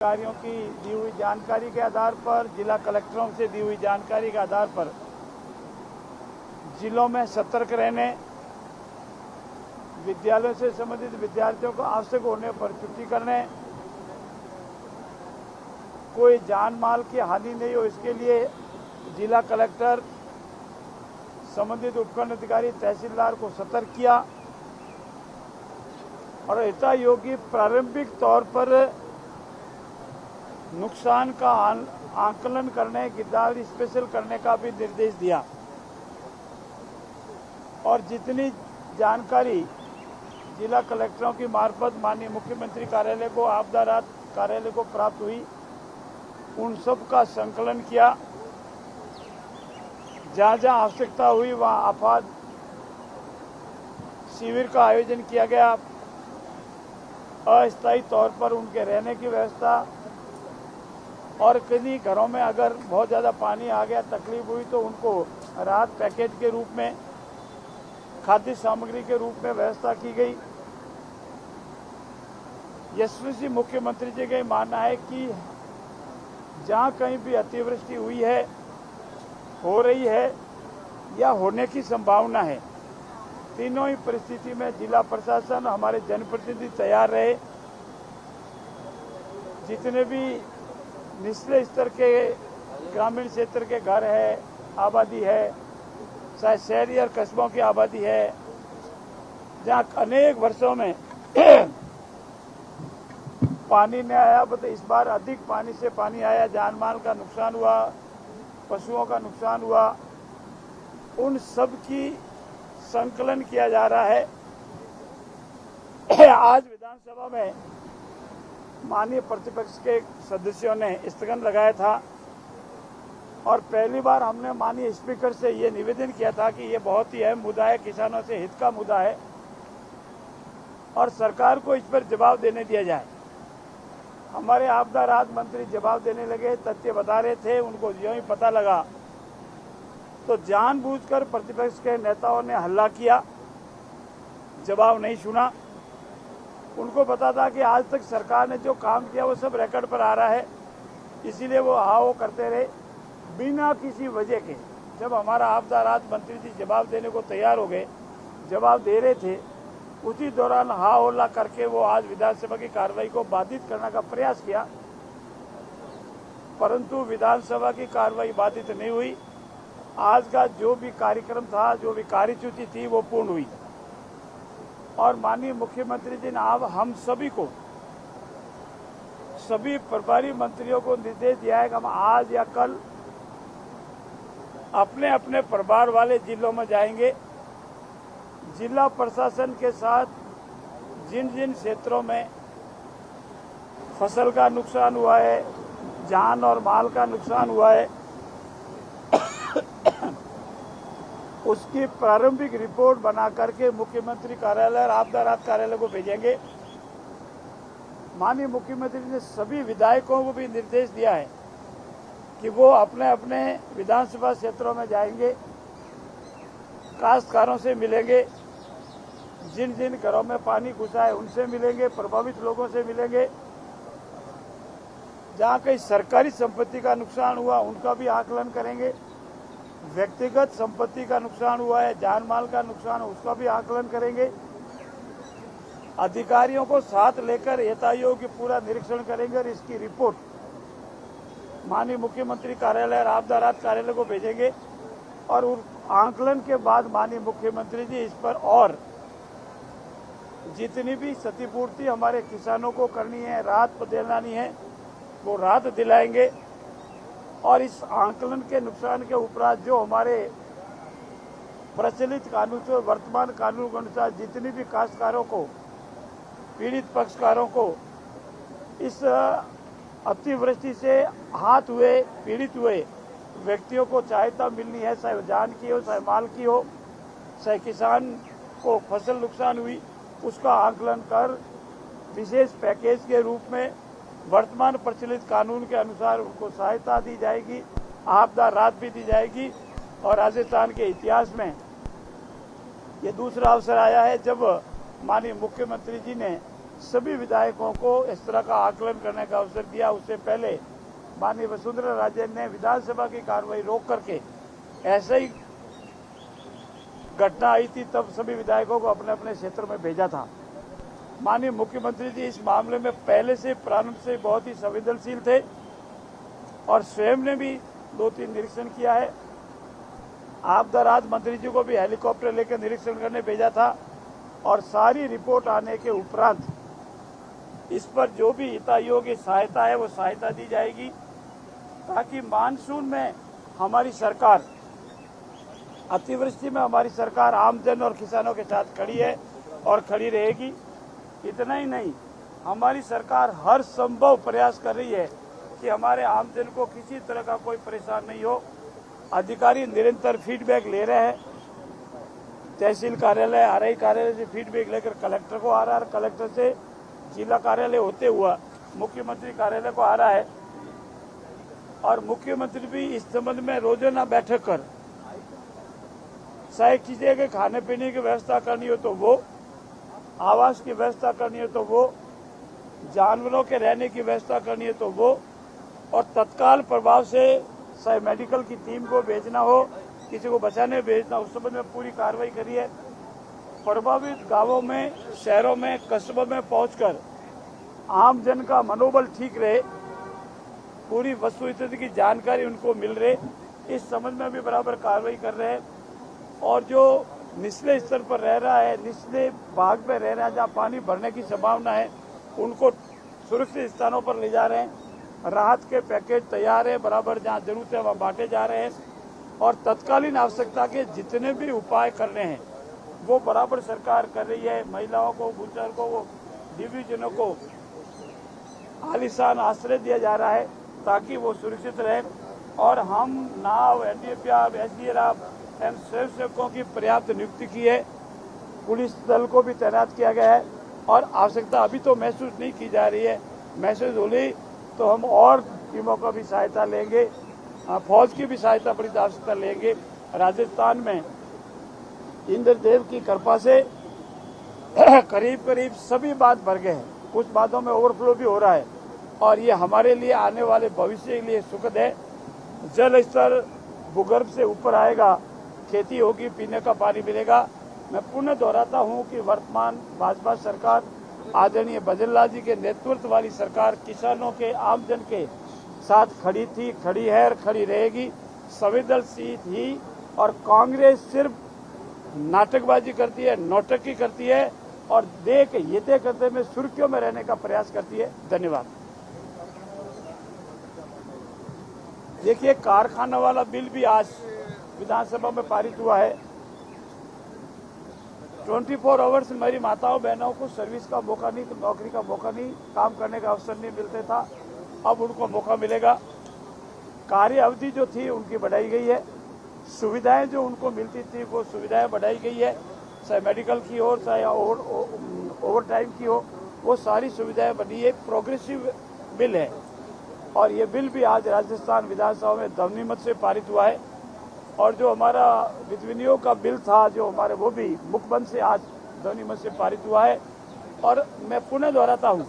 अधिकारियों की दी हुई जानकारी के आधार पर, जिला कलेक्टरों से दी हुई जानकारी के आधार पर जिलों में सतर्क रहने, विद्यालयों से संबंधित विद्यार्थियों को आवश्यक होने पर छुट्टी करने, कोई जान माल की हानि नहीं हो इसके लिए जिला कलेक्टर संबंधित उपखंड अधिकारी तहसीलदार को सतर्क किया और यथायोग्य प्रारंभिक तौर पर नुकसान का आकलन करने, गिरदावरी स्पेशल करने का भी निर्देश दिया और जितनी जानकारी जिला कलेक्टरों की मार्फत माननीय मुख्यमंत्री कार्यालय को, आपदा राहत कार्यालय को प्राप्त हुई, उन सब का संकलन किया। जहाँ जहाँ आवश्यकता हुई वहाँ आपात शिविर का आयोजन किया गया। अस्थायी तौर पर उनके रहने की व्यवस्था और किन्हीं घरों में अगर बहुत ज़्यादा पानी आ गया, तकलीफ हुई तो उनको राहत पैकेज के रूप में, खाद्य सामग्री के रूप में व्यवस्था की गई। यशस्वी मुख्यमंत्री जी का मानना है कि जहाँ कहीं भी अतिवृष्टि हुई है, हो रही है या होने की संभावना है, तीनों ही परिस्थिति में जिला प्रशासन, हमारे जनप्रतिनिधि तैयार रहे। जितने भी निचले स्तर के ग्रामीण क्षेत्र के घर है, आबादी है, चाहे शहरी और कस्बों की आबादी है, जहाँ अनेक वर्षों में पानी नहीं आया, तो इस बार अधिक पानी से पानी आया, जान माल का नुकसान हुआ, पशुओं का नुकसान हुआ, उन सब की संकलन किया जा रहा है। आज विधानसभा में माननीय प्रतिपक्ष के सदस्यों ने स्थगन लगाया था और पहली बार हमने माननीय स्पीकर से ये निवेदन किया था कि ये बहुत ही अहम मुद्दा है, किसानों से हित का मुद्दा है और सरकार को इस पर जवाब देने दिया जाए। हमारे आपदा राहत मंत्री जवाब देने लगे, तथ्य बता रहे थे, उनको ज्यों ही पता लगा तो जानबूझकर प्रतिपक्ष के नेताओं ने हल्ला किया, जवाब नहीं सुना। उनको पता था कि आज तक सरकार ने जो काम किया वो सब रिकॉर्ड पर आ रहा है, इसीलिए वो हाओ करते रहे बिना किसी वजह के। जब हमारा आपदा राहत मंत्री जी जवाब देने को तैयार हो गए, जवाब दे रहे थे, उसी दौरान हा हल्ला करके वो आज विधानसभा की कार्रवाई को बाधित करने का प्रयास किया, परंतु विधानसभा की कार्रवाई बाधित नहीं हुई। आज का जो भी कार्यक्रम था, जो भी कार्यसूची थी, वो पूर्ण हुई और माननीय मुख्यमंत्री जी ने अब हम सभी को, सभी प्रभारी मंत्रियों को निर्देश दिया है कि हम आज या कल अपने अपने प्रभार वाले जिलों में जाएंगे। जिला प्रशासन के साथ जिन जिन क्षेत्रों में फसल का नुकसान हुआ है, जान और माल का नुकसान हुआ है, उसकी प्रारंभिक रिपोर्ट बना करके मुख्यमंत्री कार्यालय और आपदा राहत कार्यालय को भेजेंगे। माननीय मुख्यमंत्री ने सभी विधायकों को भी निर्देश दिया है कि वो अपने अपने विधानसभा क्षेत्रों में जाएंगे, काश्तकारों से मिलेंगे, जिन जिन घरों में पानी घुसा है उनसे मिलेंगे, प्रभावित लोगों से मिलेंगे, जहाँ कहीं सरकारी संपत्ति का नुकसान हुआ उनका भी आकलन करेंगे, व्यक्तिगत संपत्ति का नुकसान हुआ है, जान माल का नुकसान, उसका भी आकलन करेंगे। अधिकारियों को साथ लेकर यथायोग्य पूरा निरीक्षण करेंगे और इसकी रिपोर्ट माननीय मुख्यमंत्री कार्यालय और आपदा राहत कार्यालय को भेजेंगे और उन आकलन के बाद माननीय मुख्यमंत्री जी इस पर और जितनी भी क्षतिपूर्ति हमारे किसानों को करनी है, राहत दिलानी है, वो राहत दिलाएंगे और इस आकलन के नुकसान के उपरांत जो हमारे प्रचलित कानून से, वर्तमान कानून के अनुसार जितनी भी काश्तकारों को, पीड़ित पक्षकारों को इस अतिवृष्टि से हाथ हुए, पीड़ित हुए व्यक्तियों को सहायता मिलनी है, चाहे जान की हो, चाहे माल की हो, चाहे किसान को फसल नुकसान हुई, उसका आकलन कर विशेष पैकेज के रूप में वर्तमान प्रचलित कानून के अनुसार उनको सहायता दी जाएगी, आपदा राहत भी दी जाएगी। और राजस्थान के इतिहास में ये दूसरा अवसर आया है जब माननीय मुख्यमंत्री जी ने सभी विधायकों को इस तरह का आकलन करने का अवसर दिया। उससे पहले माननीय वसुंधरा राजे ने विधानसभा की कार्रवाई रोक करके ऐसे ही घटना आई थी तब सभी विधायकों को अपने अपने क्षेत्र में भेजा था। माननीय मुख्यमंत्री जी इस मामले में पहले से प्रारंभ से बहुत ही संवेदनशील थे और स्वयं ने भी 2-3 निरीक्षण किया है। आपदा राहत मंत्री जी को भी हेलीकॉप्टर लेकर निरीक्षण करने भेजा था और सारी रिपोर्ट आने के उपरांत इस पर जो भी हितैषियों की सहायता है वो सहायता दी जाएगी, ताकि मानसून में हमारी सरकार, अतिवृष्टि में हमारी सरकार आमजन और किसानों के साथ खड़ी है और खड़ी रहेगी। इतना ही नहीं, हमारी सरकार हर संभव प्रयास कर रही है कि हमारे आमजन को किसी तरह का कोई परेशान नहीं हो। अधिकारी निरंतर फीडबैक ले रहे हैं। तहसील कार्यालय, आरआई कार्यालय से फीडबैक लेकर कलेक्टर को आ रहा है, कलेक्टर से जिला कार्यालय होते हुआ मुख्यमंत्री कार्यालय को आ रहा है और मुख्यमंत्री भी इस संबंध में रोजाना बैठक कर, चाहे किसी के खाने पीने की व्यवस्था करनी हो तो वो, आवास की व्यवस्था करनी हो तो वो, जानवरों के रहने की व्यवस्था करनी है तो वो, और तत्काल प्रभाव से चाहे मेडिकल की टीम को भेजना हो, किसी को बचाने भेजना, उस संबंध में पूरी कार्रवाई करी है। प्रभावित गांवों में, शहरों में, कस्बों में पहुंचकर आम जन का मनोबल ठीक रहे, पूरी वस्तु स्थिति की जानकारी उनको मिल रहे, इस संबंध में भी बराबर कार्रवाई कर रहे हैं। और जो निचले स्तर पर रह रहा है, निचले भाग में रह रहा है, जहाँ पानी भरने की संभावना है, उनको सुरक्षित स्थानों पर ले जा रहे हैं। राहत के पैकेज तैयार है, बराबर जहाँ जरूरत है वहाँ बांटे जा रहे हैं और तत्कालीन आवश्यकता के जितने भी उपाय करने हैं वो बराबर सरकार कर रही है। महिलाओं को, बुजुर्गों को, दिव्यांगजनों को आलीशान आश्रय दिया जा रहा है ताकि वो सुरक्षित रहे। और हम नाव, एनडीआरएफ, एसडीआरएफ एवं स्वयंसेवकों की पर्याप्त नियुक्ति की है। पुलिस दल को भी तैनात किया गया है और आवश्यकता अभी तो महसूस नहीं की जा रही है, महसूस होली तो हम और टीमों का भी सहायता लेंगे, फौज की भी सहायता बड़ी आवश्यकता लेंगे। राजस्थान में इंद्रदेव की कृपा से करीब करीब सभी बांध भर गए हैं, कुछ बांधों में ओवरफ्लो भी हो रहा है और ये हमारे लिए आने वाले भविष्य के लिए सुखद है। जल स्तर भूगर्भ से ऊपर आएगा, खेती होगी, पीने का पानी मिलेगा। मैं पुनः दोहराता हूं कि वर्तमान भाजपा सरकार, आदरणीय भजनलाल जी के नेतृत्व वाली सरकार किसानों के, आमजन के साथ खड़ी थी, खड़ी है और खड़ी रहेगी, संवेदनशील ही। और कांग्रेस सिर्फ नाटकबाजी करती है, नौटंकी करती है और ये तय करते हुए सुर्खियों में रहने का प्रयास करती है। धन्यवाद। देखिए, कारखाना वाला बिल भी आज विधानसभा में पारित हुआ है। 24 आवर्स मेरी माताओं बहनों को सर्विस का मौका नहीं, नौकरी का मौका नहीं, काम करने का अवसर नहीं मिलता था, अब उनको मौका मिलेगा। कार्य अवधि जो थी उनकी बढ़ाई गई है, सुविधाएं जो उनको मिलती थी वो सुविधाएं बढ़ाई गई है, चाहे मेडिकल की हो, चाहे ओवर टाइम की हो, वो सारी सुविधाएं बनी है। प्रोग्रेसिव बिल है और ये बिल भी आज राजस्थान विधानसभा में ध्वनिमत से पारित हुआ है। और जो हमारा वित्त विनियोग का बिल था जो हमारे, वो भी मुखबंद से आज ध्वनिमत से पारित हुआ है। और मैं पुनः दोहराता हूँ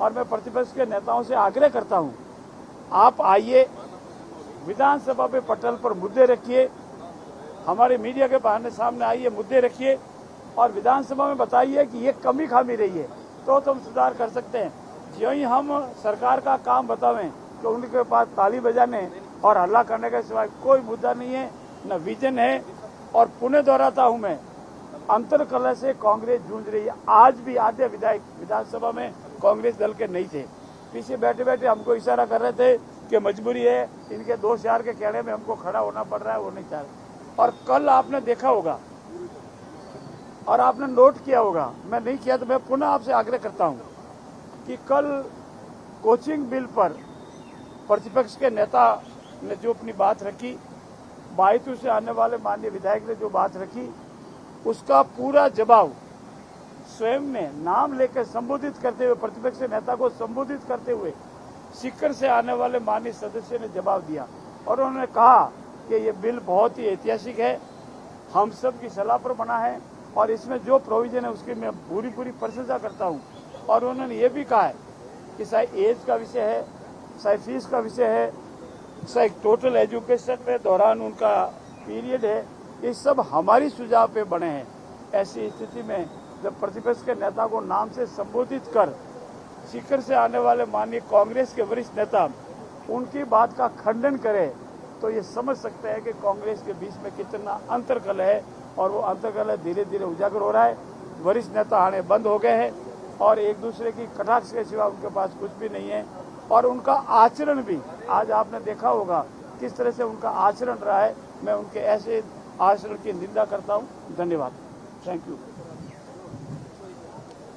और मैं प्रतिपक्ष के नेताओं से आग्रह करता हूँ, आप आइए, विधानसभा पे पटल पर मुद्दे रखिए, हमारे मीडिया के बहाने सामने आइए, मुद्दे रखिए और विधानसभा में बताइए कि ये कमी खामी रही है तो हम सुधार कर सकते हैं। जो ही हम सरकार का काम बतावें तो उनके पास ताली बजाने और हल्ला करने के सिवाय कोई मुद्दा नहीं है, न विजन है। और पुनः दोहराता हूं मैं, अंतर कलह से कांग्रेस जूझ रही है। आज भी आधे विधायक विधानसभा में कांग्रेस दल के नहीं थे, पीछे बैठे बैठे हमको इशारा कर रहे थे कि मजबूरी है, इनके दोस्त यार के कहने में हमको खड़ा होना पड़ रहा है, वो नहीं चाह रहे। और कल आपने देखा होगा और आपने नोट किया होगा, मैं नहीं किया तो मैं पुनः आपसे आग्रह करता हूं कि कल कोचिंग बिल पर प्रतिपक्ष के नेता ने जो अपनी बात रखी, बायतू से आने वाले माननीय विधायक ने जो बात रखी, उसका पूरा जवाब स्वयं ने नाम लेकर संबोधित करते हुए, प्रतिपक्ष नेता को संबोधित करते हुए सीकर से आने वाले माननीय सदस्य ने जवाब दिया और उन्होंने कहा कि ये बिल बहुत ही ऐतिहासिक है, हम सब की सलाह पर बना है और इसमें जो प्रोविजन है उसकी मैं पूरी प्रशंसा करता हूं। और उन्होंने ये भी कहा है कि चाहे एज का विषय है, चाहे फीस का विषय है, चाहे टोटल एजुकेशन में दौरान उनका पीरियड है, ये सब हमारी सुझाव पे बने हैं। ऐसी स्थिति में जब प्रतिपक्ष के नेता को नाम से संबोधित कर सीकर से आने वाले माननीय कांग्रेस के वरिष्ठ नेता उनकी बात का खंडन करे तो ये समझ सकते हैं कि कांग्रेस के बीच में कितना अंतर्कल है, और वो अंतर्कल धीरे धीरे उजागर हो रहा है। वरिष्ठ नेता आने बंद हो गए हैं और एक दूसरे की कटाक्ष के सिवा उनके पास कुछ भी नहीं है, और उनका आचरण भी आज आपने देखा होगा किस तरह से उनका आचरण रहा है। मैं उनके ऐसे आचरण की निंदा करता हूं। धन्यवाद। Thank you.